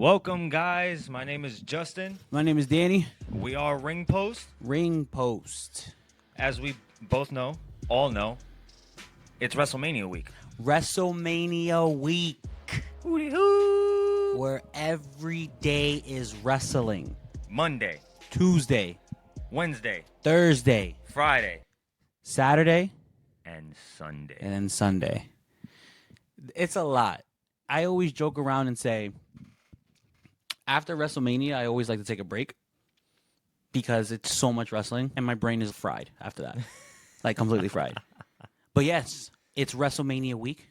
Welcome, guys. My name is Justin. My name is Danny. We are RINGPOST. RINGPOST. As we both know, all know, it's WrestleMania week. WrestleMania week. Hooty-hoo. Where every day is wrestling. Monday, Tuesday, Wednesday, Thursday, Friday, Saturday, and Sunday. and then Sunday. It's a lot. I always joke around and say, after WrestleMania, I always like to take a break because it's so much wrestling and my brain is fried after that. Like completely fried. But yes, it's WrestleMania week.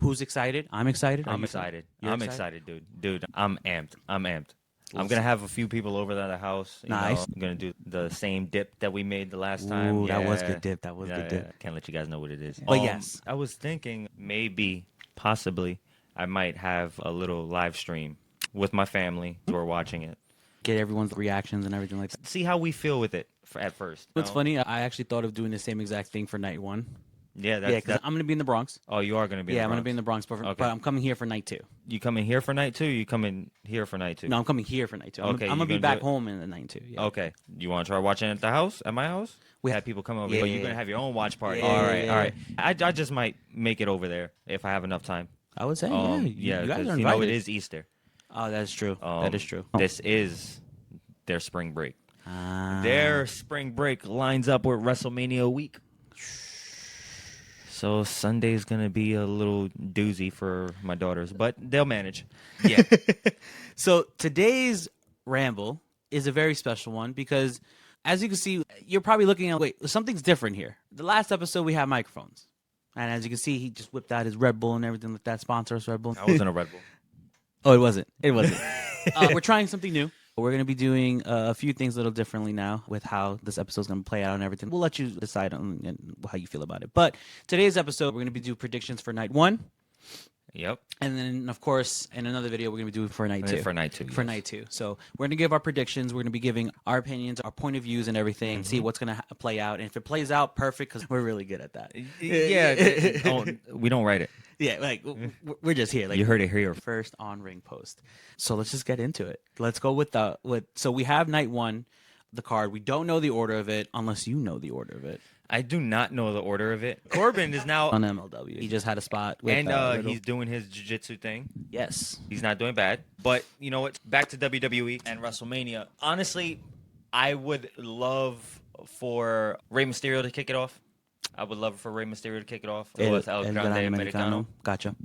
Who's excited? I'm excited. I'm excited. You're I'm excited, dude. Dude, I'm amped. I'm going to have a few people over at the house. Nice. I'm going to do the same dip that we made the last time. Ooh, that was good dip. That was good dip. Can't let you guys know what it is. But yes. I was thinking maybe, possibly, I might have a little live stream with my family who are watching it. Get everyone's reactions and everything like that. See how we feel with it at first. What's funny, I actually thought of doing the same exact thing for night one. Yeah, because I'm going to be in the Bronx. Oh, you are going to be in the Bronx? Yeah, I'm going to be in the Bronx, but I'm coming here for night two. You coming here for night two? Or you coming here for night two? No, I'm coming here for night two. Okay, I'm going to be back home in the night two. Yeah. Okay. You want to try watching it at the house? At my house? We had people come over, but you're going to have your own watch party. Yeah, all right, yeah, all right. I just might make it over there if I have enough time. I would say, yeah, you guys because are invited. it is Easter. Oh, that is true. That is true. This is their spring break. Ah. Their spring break lines up with WrestleMania week. So Sunday's going to be a little doozy for my daughters, but they'll manage. Yeah. So today's Ramble is a very special one because, as you can see, you're probably looking at, something's different here. The last episode, we had microphones. And as you can see, he just whipped out his Red Bull and everything like that. Sponsor us, Red Bull. I wasn't a Red Bull. Oh, it wasn't. It wasn't. We're trying something new. We're going to be doing a few things a little differently now with how this episode is going to play out and everything. We'll let you decide on how you feel about it. But today's episode, we're going to be doing predictions for night one. Yep. And then, of course, in another video, we're going to be doing for night two. For night two. For night two. So we're going to give our predictions. We're going to be giving our opinions, our point of views and everything, and see what's going to play out. And if it plays out, perfect, because we're really good at that. Yeah. We don't write it. Yeah, like, we're just here. Like, You heard it here. First on RINGPOST. So let's just get into it. Let's go with so we have night one, the card. We don't know the order of it unless you know the order of it. I do not know the order of it. Corbin is now on MLW. He just had a spot with and he's doing his jiu-jitsu thing. Yes. He's not doing bad. But you know what? Back to WWE and WrestleMania. Honestly, I would love for Rey Mysterio to kick it off. I would love for Rey Mysterio to kick it off with El Grande Americano. Gotcha.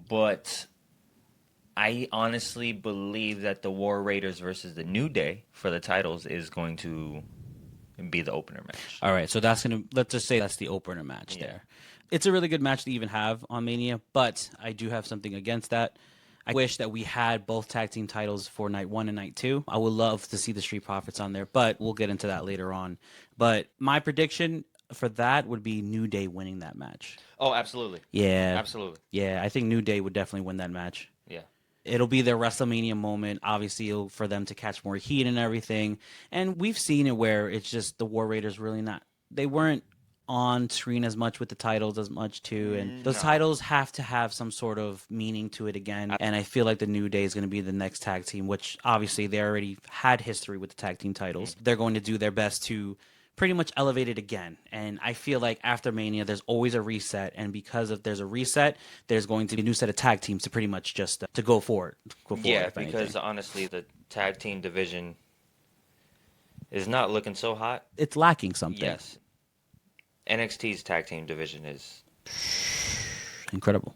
But I honestly believe that the War Raiders versus the New Day for the titles is going to be the opener match. All right, so let's just say that's the opener match there. It's a really good match to even have on Mania, but I do have something against that. I wish that we had both tag team titles for night one and night two. I would love to see the Street Profits on there, but we'll get into that later on. But my prediction for that would be New Day winning that match. Oh, absolutely. Yeah. Absolutely. Yeah, I think New Day would definitely win that match. Yeah. It'll be their WrestleMania moment, obviously, for them to catch more heat and everything. And we've seen it where it's just the War Raiders they weren't on screen as much with the titles as much too. And those titles have to have some sort of meaning to it again. And I feel like the New Day is going to be the next tag team, which obviously they already had history with the tag team titles. They're going to do their best to pretty much elevate it again. And I feel like after Mania, there's always a reset. And because if there's a reset, there's going to be a new set of tag teams to pretty much just to go forward. Yeah, because honestly, the tag team division is not looking so hot. It's lacking something. Yes. NXT's tag team division is incredible.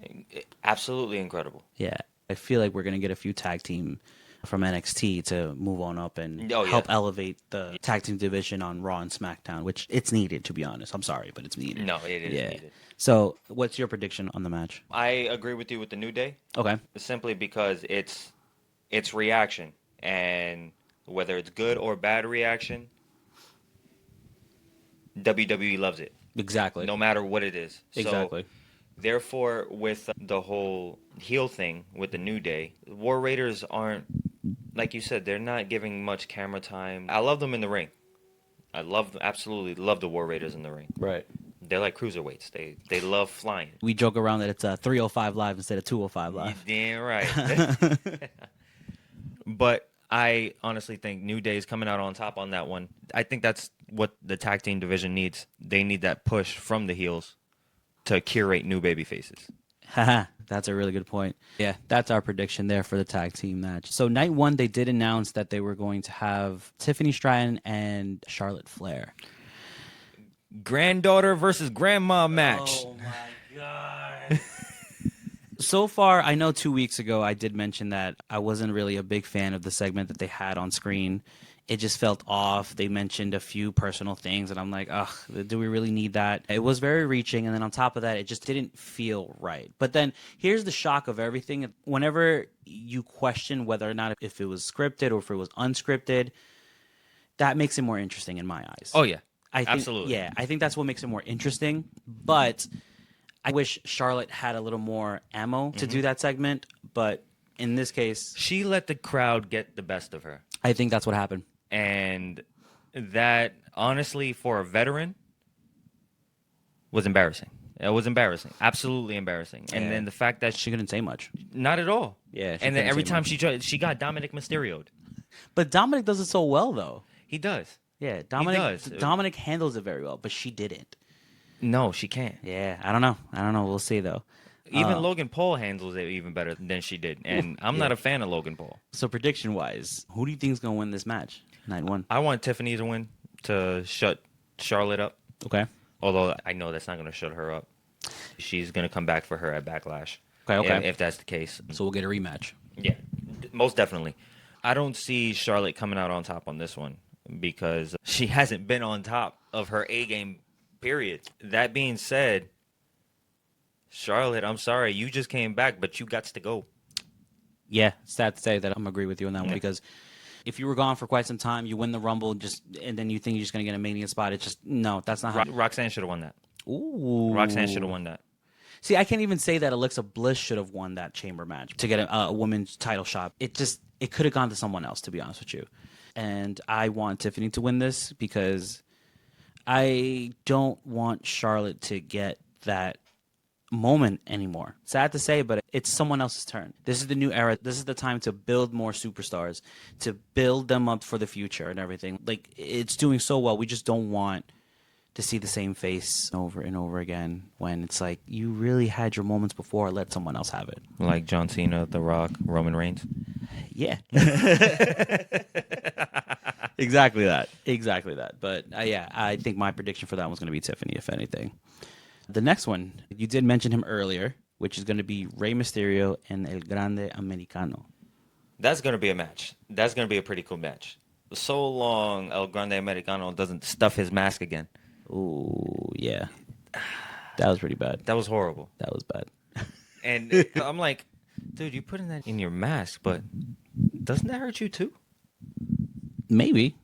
Absolutely incredible. Yeah. I feel like we're going to get a few tag team from NXT to move on up and help elevate the tag team division on Raw and SmackDown, which it's needed, to be honest. I'm sorry, but it's needed. No, it is needed. So what's your prediction on the match? I agree with you with the New Day. Okay. Simply because it's reaction. And whether it's good or bad reaction, WWE loves it. Exactly. No matter what it is. Exactly. So, therefore, with the whole heel thing with the New Day, War Raiders aren't, like you said, they're not giving much camera time. I love them in the ring. Absolutely love the War Raiders in the ring. Right. They're like cruiserweights. They love flying. We joke around that it's a 305 live instead of 205 You live. damn right. But I honestly think New Day is coming out on top on that one. I think that's what the tag team division needs. They need that push from the heels to curate new baby faces. Haha, that's a really good point. Yeah, that's our prediction there for the tag team match. So night one, they did announce that they were going to have Tiffany Stratton and Charlotte Flair. Granddaughter versus grandma match. Oh my god. So far, I know 2 weeks ago I did mention that I wasn't really a big fan of the segment that they had on screen. It just felt off. They mentioned a few personal things, and I'm like, ugh, do we really need that? It was very reaching, and then on top of that, it just didn't feel right. But then here's the shock of everything. Whenever you question whether or not if it was scripted or if it was unscripted, that makes it more interesting in my eyes. Oh, yeah. I think, Absolutely. Yeah, I think that's what makes it more interesting. But I wish Charlotte had a little more ammo to do that segment. But in this case, She let the crowd get the best of her. I think that's what happened. And that, honestly, for a veteran, was embarrassing. It was embarrassing. Absolutely embarrassing. And Yeah. then the fact that She couldn't say much. not at all. Yeah, she And then couldn't every say time much. she got Dominic Mysterio'd. But Dominic does it so well, though. He does. Yeah, does. Dominic handles it very well, but she didn't. No, she can't. Yeah, I don't know. We'll see, though. Even Logan Paul handles it even better than she did. And I'm not a fan of Logan Paul. So prediction-wise, who do you think is going to win this match? Night one. I want Tiffany to win to shut Charlotte up. Okay. Although I know that's not going to shut her up. She's going to come back for her at Backlash. Okay. If that's the case. So we'll get a rematch. Yeah, most definitely. I don't see Charlotte coming out on top on this one because she hasn't been on top of her A game, period. That being said, Charlotte, I'm sorry, you just came back, but you got to go. Yeah, it's sad to say that I'm agree with you on that one because if you were gone for quite some time, you win the Rumble, and then you think you're just going to get a Mania spot. It's just, no, that's not how. Roxanne should have won that. Ooh. Roxanne should have won that. See, I can't even say that Alexa Bliss should have won that chamber match to get a women's title shot. It could have gone to someone else, to be honest with you. And I want Tiffany to win this because I don't want Charlotte to get that moment anymore. Sad to say, but it's someone else's turn. This is the new era. This is the time to build more superstars, to build them up for the future and everything. Like, it's doing so well. We just don't want to see the same face over and over again when it's like, you really had your moments before. Let someone else have it. Like John Cena, The Rock, Roman Reigns. Yeah. Exactly that. But yeah, I think my prediction for that one's going to be Tiffany, if anything. The next one, you did mention him earlier, which is going to be Rey Mysterio and El Grande Americano. That's going to be a match. That's going to be a pretty cool match. So long El Grande Americano doesn't stuff his mask again. Ooh, yeah. That was pretty bad. That was horrible. That was bad. And I'm like, dude, you're putting that in your mask, but doesn't that hurt you too? Maybe.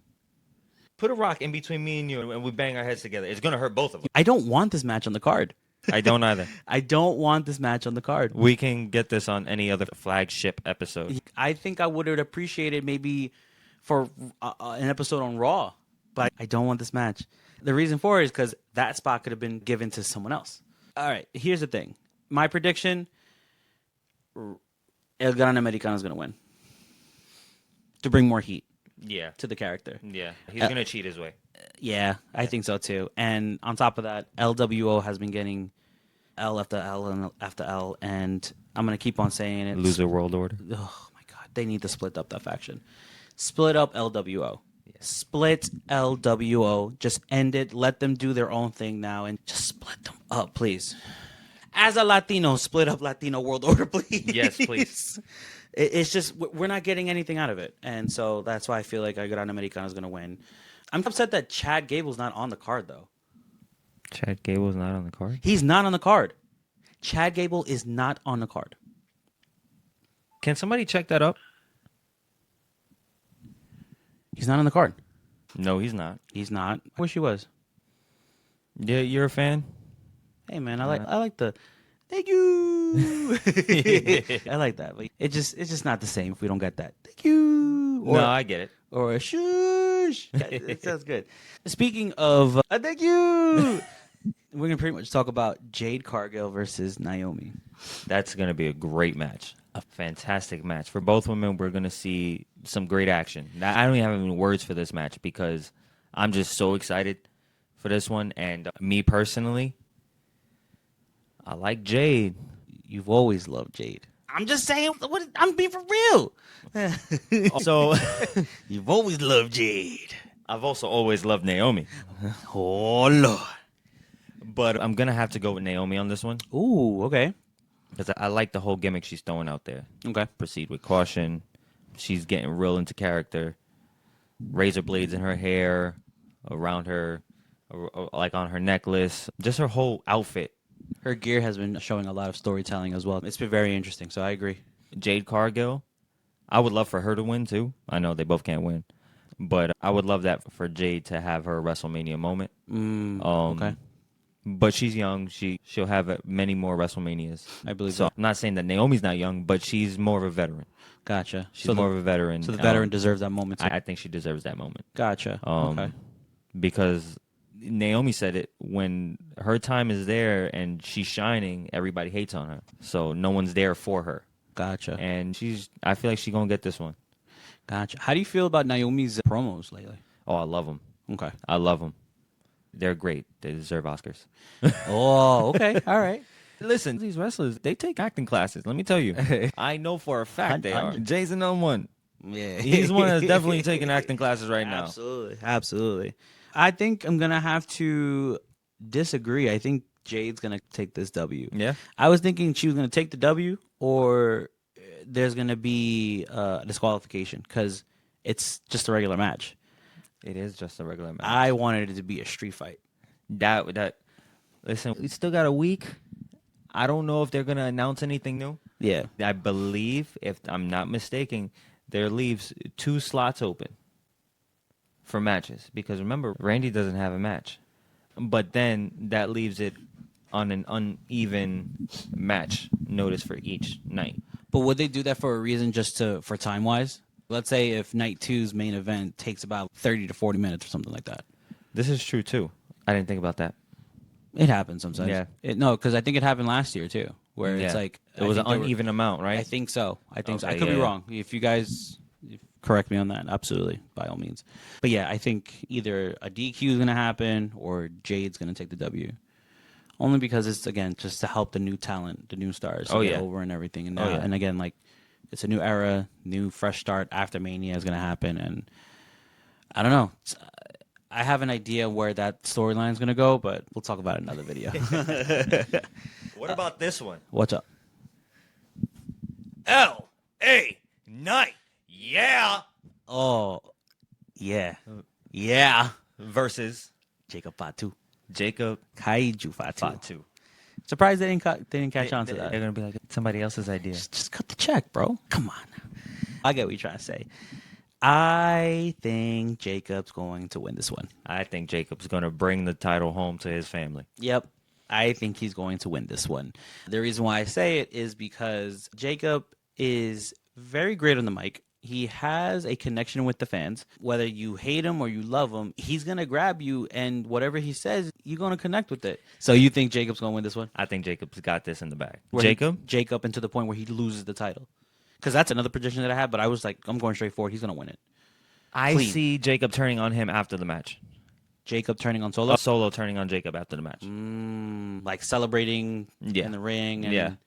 Put a rock in between me and you, and we bang our heads together. It's going to hurt both of us. I don't want this match on the card. I don't either. I don't want this match on the card. We can get this on any other flagship episode. I think I would have appreciated maybe for an episode on Raw, but I don't want this match. The reason for it is because that spot could have been given to someone else. All right, here's the thing. My prediction, El Gran Americano is going to win. To bring more heat Yeah. to the character. Yeah. He's going to cheat his way. Yeah, I think so too. And on top of that, LWO has been getting L after L and after L, and I'm going to keep on saying it. Loser World Order. Oh my God, they need to split up that faction. Split up LWO. Split LWO. Just end it. Let them do their own thing now and just split them up, please. As a Latino, split up Latino World Order, please. Yes, please. It's just, we're not getting anything out of it. And so that's why I feel like El Gran Americano is going to win. I'm upset that Chad Gable's not on the card, though. Chad Gable's not on the card? He's not on the card. Chad Gable is not on the card. Can somebody check that up? He's not on the card. No, he's not. He's not. I wish he was. Yeah, you're a fan? Hey man, I like the thank you. I like that, but it's just not the same if we don't get that. Thank you. No, I get it. Or a shush. It sounds good. Speaking of thank you. we're gonna pretty much talk about Jade Cargill versus Naomi. That's going to be a great match. A fantastic match. For both women, we're going to see some great action. Now, I don't even have any words for this match because I'm just so excited for this one. And me personally, I like Jade. You've always loved Jade. I'm just saying. I'm being for real. So You've always loved Jade. I've also always loved Naomi. Oh Lord. But I'm going to have to go with Naomi on this one. Ooh, okay. Because I like the whole gimmick she's throwing out there. Okay. Proceed with caution. She's getting real into character. Razor blades in her hair, around her, like on her necklace. Just her whole outfit. Her gear has been showing a lot of storytelling as well. It's been very interesting, so I agree. Jade Cargill, I would love for her to win too. I know they both can't win. But I would love that for Jade to have her WrestleMania moment. Okay. But she's young. She'll have many more WrestleManias. I believe So so. I'm not saying that Naomi's not young, but she's more of a veteran. Gotcha. She's more of a veteran. So the veteran deserves that moment too. I think she deserves that moment. Gotcha. Okay. Because Naomi said it, when her time is there and she's shining, everybody hates on her. So no one's there for her. Gotcha. And I feel like she's going to get this one. Gotcha. How do you feel about Naomi's promos lately? Oh, I love them. Okay. I love them. They're great. They deserve Oscars. Oh, okay. All right. Listen, these wrestlers, they take acting classes. Let me tell you. I know for a fact they are. Jay's another one. Yeah. He's one that's definitely taking acting classes right now. Absolutely. Absolutely. I think I'm going to have to disagree. I think Jade's going to take this W. Yeah? I was thinking she was going to take the W or there's going to be a disqualification because it's just a regular match. It is just a regular match. I wanted it to be a street fight. Listen, we still got a week. I don't know if they're going to announce anything new. Yeah. I believe, if I'm not mistaken, there leaves 2 slots open for matches. Because remember, Randy doesn't have a match. But then that leaves it on an uneven match notice for each night. But would they do that for a reason just for time-wise? Let's say if night 2's main event takes about 30 to 40 minutes or something like that. This is true, too. I didn't think about that. It happens sometimes. Yeah. No, because I think it happened last year, too, where it's like... It was an uneven amount, right? I think so. I think so. I Okay, could be yeah. wrong. If you guys correct me on that, absolutely, by all means. But yeah, I think either a DQ is going to happen or Jade's going to take the W. Only because it's, again, just to help the new talent, the new stars to get over and everything. And, and again, like, it's a new era, new fresh start after Mania is going to happen. And I don't know. I have an idea where that storyline is going to go, but we'll talk about it in another video. What about this one? What's up? L.A. Knight. Yeah. Oh, yeah. Yeah. Versus Jacob Fatu. Jacob Kaiju Fatu. Fatu. Surprised they didn't catch on to that. They're going to be like, somebody else's idea. Just cut the check, bro. Come on now. I get what you're trying to say. I think Jacob's going to win this one. I think Jacob's going to bring the title home to his family. Yep. I think he's going to win this one. The reason why I say it is because Jacob is very great on the mic. He has a connection with the fans. Whether you hate him or you love him, he's going to grab you, and whatever he says, you're going to connect with it. So you think Jacob's going to win this one? I think Jacob's got this in the bag. Jacob, and to the point where he loses the title. Because that's another prediction that I had, but I was like, I'm going straight forward. He's going to win it. I see Jacob turning on him after the match. Jacob turning on Solo? Solo turning on Jacob after the match. Like celebrating in the ring. And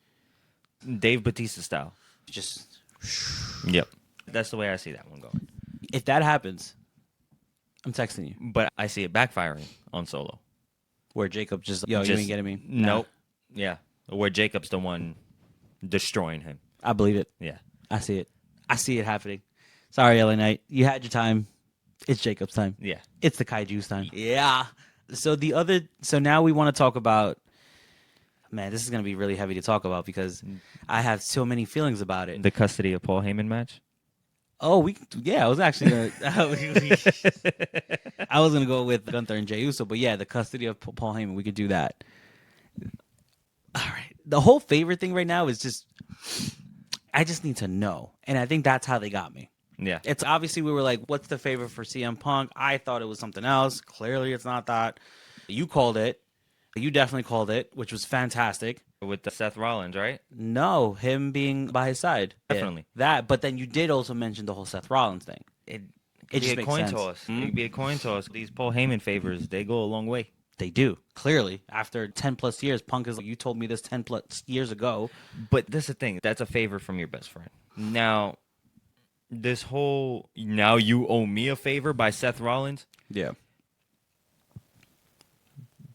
Dave Bautista style. Just... Yep. That's the way I see that one going. If that happens, I'm texting you. But I see it backfiring on Solo. Where Jacob just you ain't getting me. Nope. Yeah. Where Jacob's the one destroying him. I believe it. Yeah. I see it. I see it happening. Sorry, LA Knight. You had your time. It's Jacob's time. Yeah. It's the Kaiju's time. Yeah. So now we want to talk about, man, this is going to be really heavy to talk about because I have so many feelings about it. The custody of Paul Heyman match? Oh, I was actually going to, I was going to go with Gunther and Jey Uso, but yeah, the custody of Paul Heyman, we could do that. All right. The whole favorite thing right now is just, I just need to know. And I think that's how they got me. Yeah. It's obviously we were like, what's the favorite for CM Punk? I thought it was something else. Clearly it's not that. You called it. You definitely called it, which was fantastic. with the Seth Rollins, right? No, him being by his side. Definitely. Yeah, that, but then you did also mention the whole Seth Rollins thing. It It could be just a makes coin sense. toss. Mhm. It could be a coin toss. These Paul Heyman favors, they go a long way. They do. Clearly, after 10 plus years, Punk is like, you told me this 10 plus years ago. But this is the thing. That's a favor from your best friend. Now, this whole now you owe me a favor by Seth Rollins Yeah.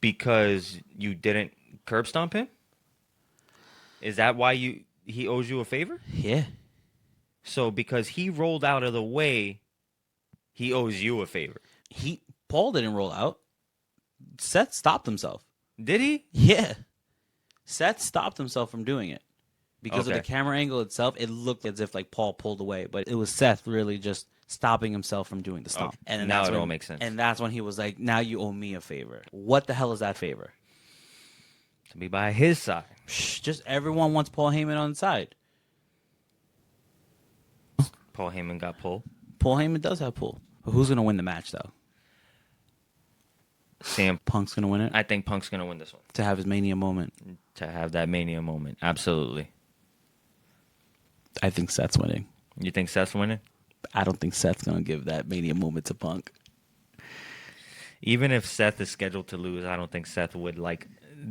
because you didn't curb stomp him? Is that why he owes you a favor? Yeah. So because he rolled out of the way, he owes you a favor. Paul didn't roll out. Seth stopped himself. Did he? Yeah. Seth stopped himself from doing it. Because of Okay. the camera angle itself, it looked as if like Paul pulled away, but it was Seth really just stopping himself from doing the stomp. Okay. And then Now that's it when, all makes sense. And that's when he was like, now you owe me a favor. What the hell is that favor? To be by his side. Shh, just everyone wants Paul Heyman on the side. Paul Heyman got pulled. Paul Heyman does have pull. But who's going to win the match, though? Sam, Punk's going to win it I think Punk's going to win this one. to have his Mania moment. To have that Mania moment. Absolutely. I think Seth's winning. You think Seth's winning? I don't think Seth's going to give that Mania moment to Punk. Even if Seth is scheduled to lose, I don't think Seth would like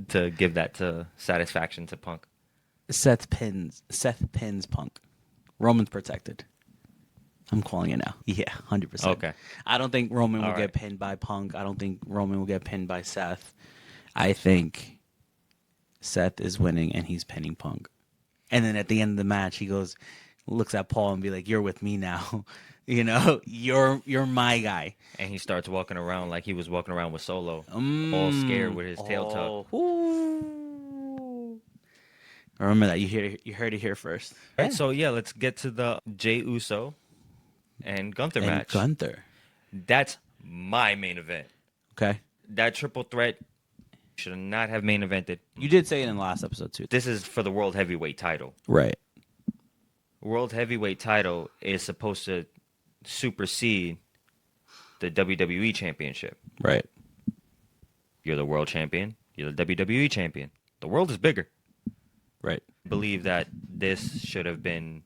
to give that to satisfaction to Punk. Seth pins Punk. Roman's protected. I'm calling it now. Yeah, 100%. Okay. I don't think Roman will All get right. pinned by Punk. I don't think Roman will get pinned by Seth. I think Seth is winning and he's pinning Punk. And then at the end of the match, he looks at Paul and be like, "You're with me now. You know, you're my guy." And he starts walking around like he was walking around with Solo, all scared with his tail tucked. Ooh. Remember that. You heard it here first. Right, so yeah, let's get to the Jey Uso and Gunther And match. Gunther. That's my main event. Okay. That triple threat should not have main evented. You did say it in the last episode, too. This is for the World Heavyweight title. Right. World Heavyweight title is supposed to supersede the WWE Championship. Right. You're the world champion. You're the WWE champion. The world is bigger. Right. I believe that this should have been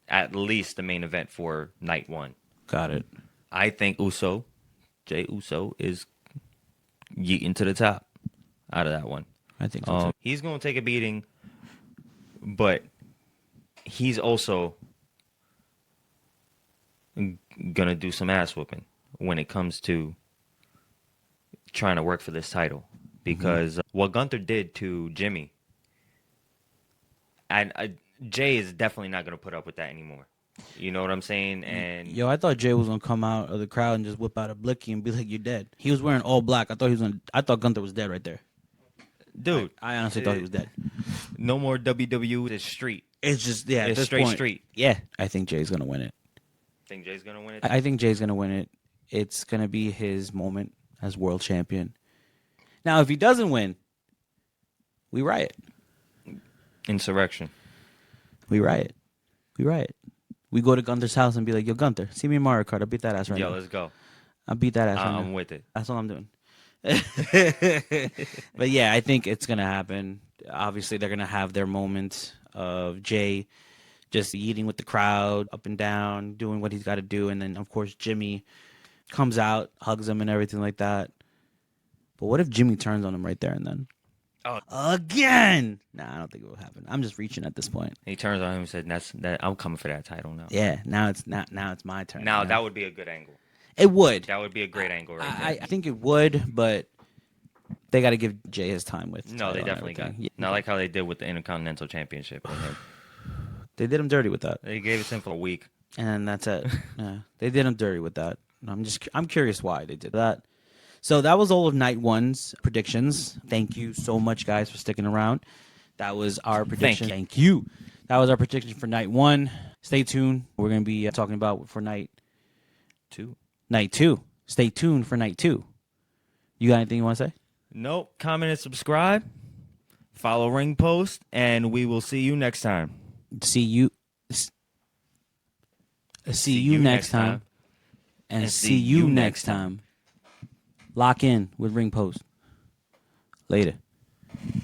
at least the main event for night one. Got it. I think Jey Uso, is yeeting to the top out of that one. I think so, too. He's going to take a beating, but he's also going to do some ass whooping when it comes to trying to work for this title. Because what Gunther did to Jimmy, and Jay is definitely not going to put up with that anymore. You know what I'm saying? And Yo, I thought Jay was gonna come out of the crowd and just whip out a blicky and be like, "You're dead." He was wearing all black. I thought Gunther was dead right there. dude, I honestly thought he was dead. no more WWE. It's street. It's just at It's this straight point- street. Yeah, I think Jay's gonna win it. Think Jay's going to win it? I think Jay's gonna win it. It's gonna be his moment as world champion. Now, if he doesn't win, we riot. Insurrection. We riot. We riot. We go to Gunther's house and be like, "Yo, Gunther, see me in Mario Kart. I'll beat that ass right Yo, now. let's go. I'll beat that ass right I'm now." with it. That's all I'm doing. But yeah, I think it's gonna happen. Obviously, they're gonna have their moment of Jay just eating with the crowd, up and down, doing what he's got to do, and then of course Jimmy comes out, hugs him, and everything like that. But what if Jimmy turns on him right there and then? Oh. Again? Nah, I don't think it will happen. I'm just reaching at this point. He turns on him and said, "That I'm coming for that title now." Yeah, now it's my turn. Now you know? that would be a good angle. It would. That would be a great angle right there. I think it would, but they got to give Jay his time with. the No, they title and definitely got. everything. Not like how they did with the Intercontinental Championship. with him. They did him dirty with that, They gave it to him for a week. and that's it. Yeah, they did him dirty with that. I'm curious why they did that. So that was all of night one's predictions. Thank you so much, guys, for sticking around. That was our prediction. Thank you. That was our prediction for night one. Stay tuned. We're gonna be talking about for night Two. Night two. Stay tuned for night two. You got anything you want to say? Nope. Comment and subscribe. Follow RingPost, and we will see you next time. See you. See you next time. And see you next time. Lock in with RingPost. Later.